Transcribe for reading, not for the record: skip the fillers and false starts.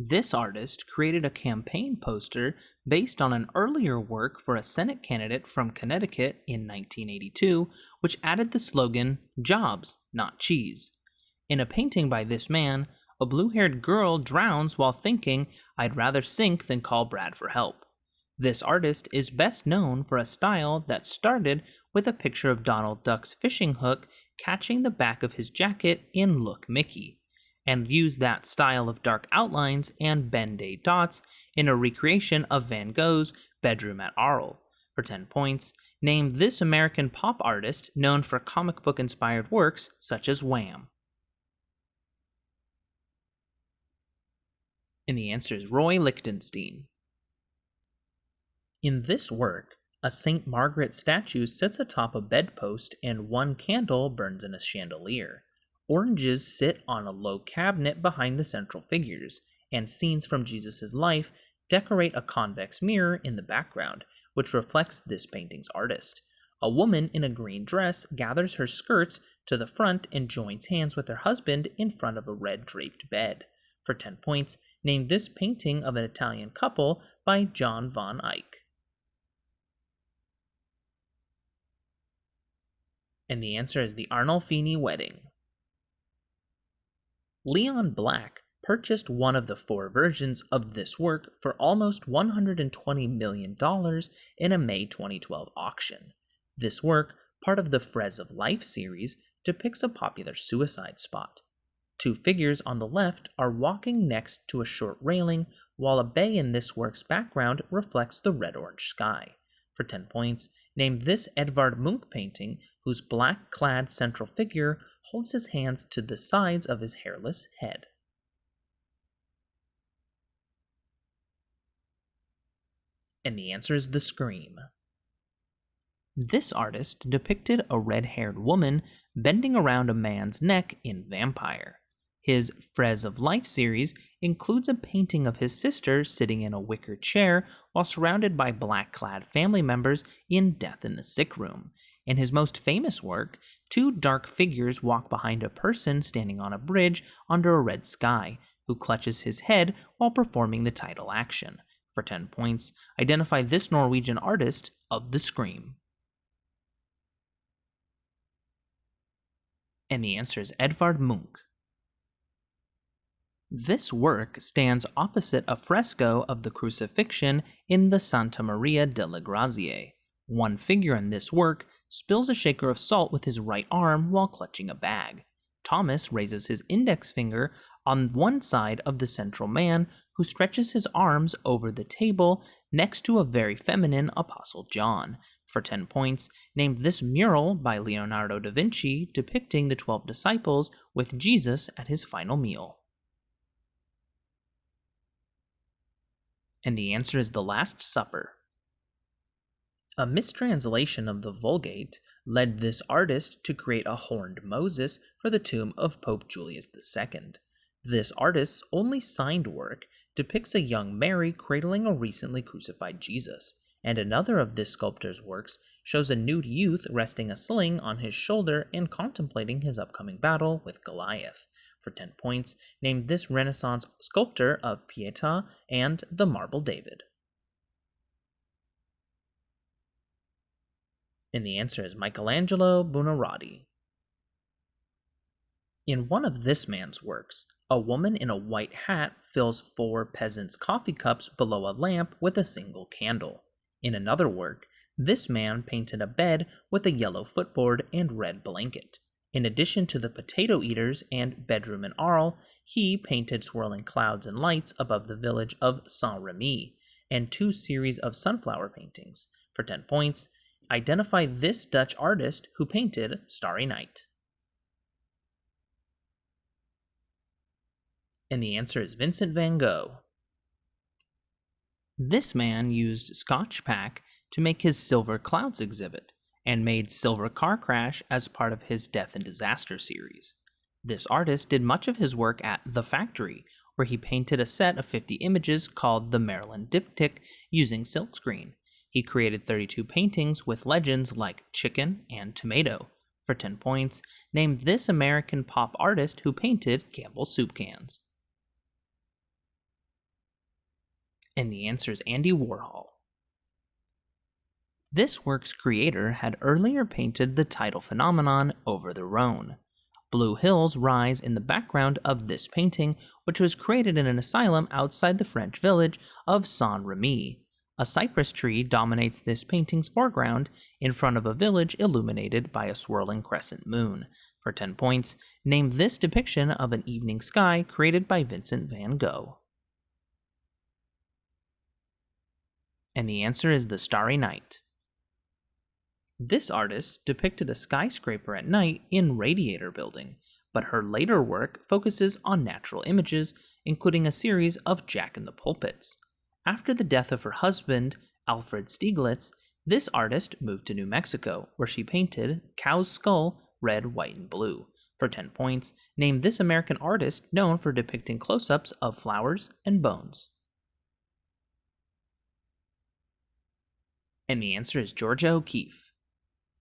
This artist created a campaign poster based on an earlier work for a Senate candidate from Connecticut in 1982, which added the slogan, "Jobs, not cheese." In a painting by this man, a blue-haired girl drowns while thinking, "I'd rather sink than call Brad for help." This artist is best known for a style that started with a picture of Donald Duck's fishing hook catching the back of his jacket in Look Mickey, and used that style of dark outlines and Ben-Day dots in a recreation of Van Gogh's Bedroom at Arles. For 10 points, name this American pop artist known for comic book inspired works such as Wham! And the answer is Roy Lichtenstein. In this work, a St. Margaret statue sits atop a bedpost and one candle burns in a chandelier. Oranges sit on a low cabinet behind the central figures, and scenes from Jesus' life decorate a convex mirror in the background, which reflects this painting's artist. A woman in a green dress gathers her skirts to the front and joins hands with her husband in front of a red draped bed. For 10 points, name this painting of an Italian couple by John van Eyck. And the answer is the Arnolfini Wedding. Leon Black purchased one of the 4 versions of this work for almost $120 million in a May 2012 auction. This work, part of the Frieze of Life series, depicts a popular suicide spot. 2 figures on the left are walking next to a short railing, while a bay in this work's background reflects the red-orange sky. For 10 points, name this Edvard Munch painting whose black-clad central figure holds his hands to the sides of his hairless head. And the answer is The Scream. This artist depicted a red-haired woman bending around a man's neck in Vampire. His Frieze of Life series includes a painting of his sister sitting in a wicker chair while surrounded by black-clad family members in Death in the Sick Room. In his most famous work, 2 dark figures walk behind a person standing on a bridge under a red sky, who clutches his head while performing the title action. For 10 points, identify this Norwegian artist of The Scream. And the answer is Edvard Munch. This work stands opposite a fresco of the Crucifixion in the Santa Maria delle Grazie. One figure in this work spills a shaker of salt with his right arm while clutching a bag. Thomas raises his index finger on one side of the central man, who stretches his arms over the table next to a very feminine Apostle John. For 10 points, name this mural by Leonardo da Vinci depicting the 12 disciples with Jesus at his final meal. And the answer is The Last Supper. A mistranslation of the Vulgate led this artist to create a horned Moses for the tomb of Pope Julius II. This artist's only signed work depicts a young Mary cradling a recently crucified Jesus, and another of this sculptor's works shows a nude youth resting a sling on his shoulder and contemplating his upcoming battle with Goliath. For 10 points, name this Renaissance sculptor of Pietà and the Marble David. And the answer is Michelangelo Buonarroti. In one of this man's works, a woman in a white hat fills 4 peasants' coffee cups below a lamp with a single candle. In another work, this man painted a bed with a yellow footboard and red blanket. In addition to the potato eaters and Bedroom in Arles, he painted swirling clouds and lights above the village of Saint-Remy, and 2 series of sunflower paintings. For 10 points, identify this Dutch artist who painted Starry Night. And the answer is Vincent van Gogh. This man used Scotch Pack to make his Silver Clouds exhibit, and made Silver Car Crash as part of his Death and Disaster series. This artist did much of his work at The Factory, where he painted a set of 50 images called the Maryland Diptych using silkscreen. He created 32 paintings with legends like chicken and tomato. For 10 points, name this American pop artist who painted Campbell's soup cans. And the answer is Andy Warhol. This work's creator had earlier painted the tidal phenomenon over the Rhone. Blue hills rise in the background of this painting, which was created in an asylum outside the French village of Saint-Remy. A cypress tree dominates this painting's foreground in front of a village illuminated by a swirling crescent moon. For 10 points, name this depiction of an evening sky created by Vincent van Gogh. And the answer is the Starry Night. This artist depicted a skyscraper at night in Radiator Building, but her later work focuses on natural images, including a series of Jack in the Pulpits. After the death of her husband, Alfred Stieglitz, this artist moved to New Mexico, where she painted Cow's Skull red, white, and blue. For 10 points, name this American artist known for depicting close-ups of flowers and bones. And the answer is Georgia O'Keeffe.